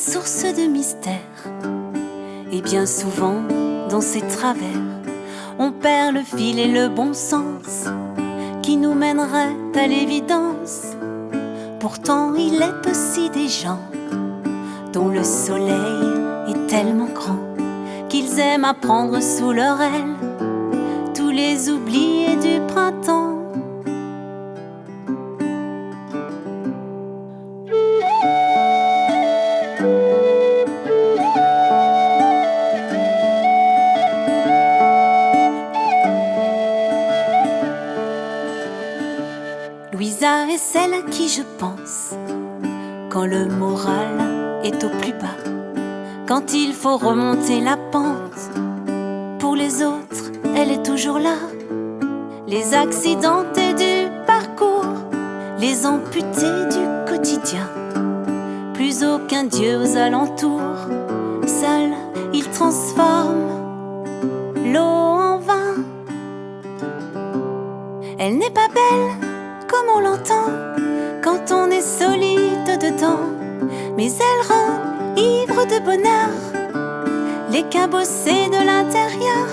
source de mystère. Et bien souvent, dans ces travers, on perd le fil et le bon sens qui nous mènerait à l'évidence. Pourtant, il est aussi des gens dont le soleil est tellement grand qu'ils aiment à prendre sous leur aile tous les oubliés du printemps. Louisa est celle à qui je pense quand le moral est au plus bas, quand il faut remonter la pente. Pour les autres, elle est toujours là. Les accidentés du parcours, les amputés du quotidien. Plus aucun dieu aux alentours. Seul, il transforme l'eau en vin. Elle n'est pas belle comme on l'entend quand on est solide dedans, mais elle rend ivre de bonheur les cabossés de l'intérieur.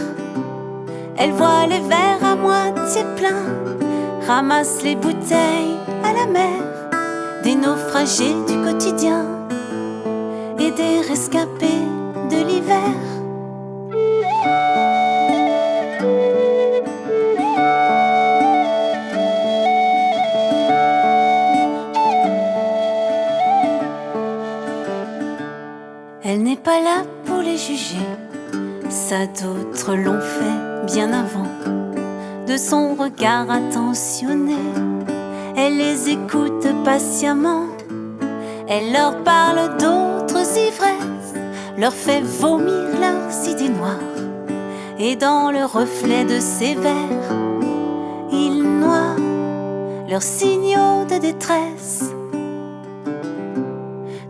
Elle voit les verres à moitié pleins, ramasse les bouteilles à la mer, des naufragés du quotidien et des rescapés de l'hiver. Elle n'est pas là pour les juger, ça d'autres l'ont fait bien avant. De son regard attentionné, elle les écoute patiemment. Elle leur parle d'autres ivresses, leur fait vomir leurs idées noires. Et dans le reflet de ses verres, il noie leurs signaux de détresse.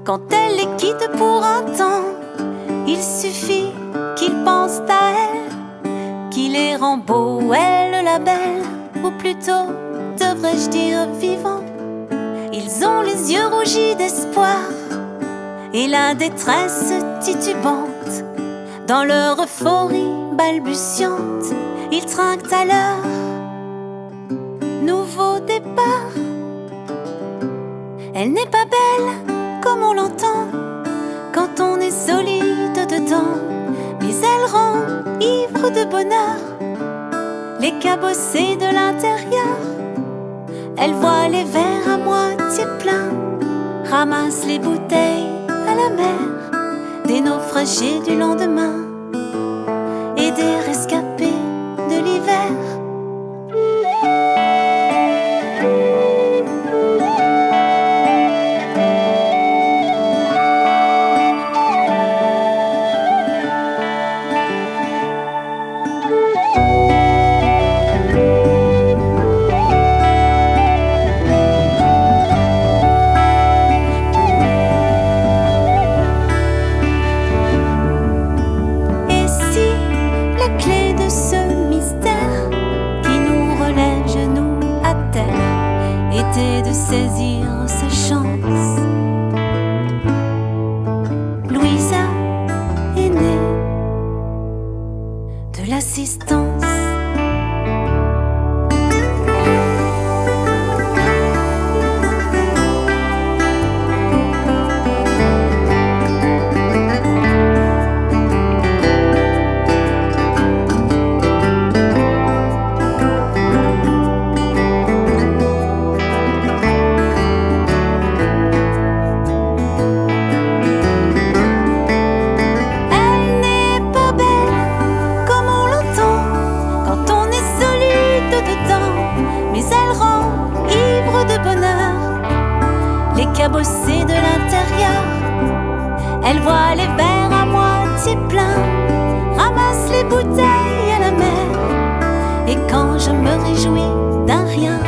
Quand elle les quitte pour un temps, il suffit qu'ils pensent à elle, qui les rend beaux, elle la belle, ou plutôt, devrais-je dire vivant. Ils ont les yeux rougis d'espoir et la détresse titubante. Dans leur euphorie balbutiante, ils trinquent à leur nouveau départ. Elle n'est pas belle comme on l'entend quand on est solide dedans, mais elle rend ivre de bonheur les cabossés de l'intérieur. Elle voit les verres à moitié pleins, ramasse les bouteilles à la mer, des naufragés du lendemain et des rescapés de l'hiver. De saisir sa chance, Louisa est née de l'assistance. Les cabossés de l'intérieur, elle voit les verres à moitié pleins, ramasse les bouteilles à la mer. Et quand je me réjouis d'un rien,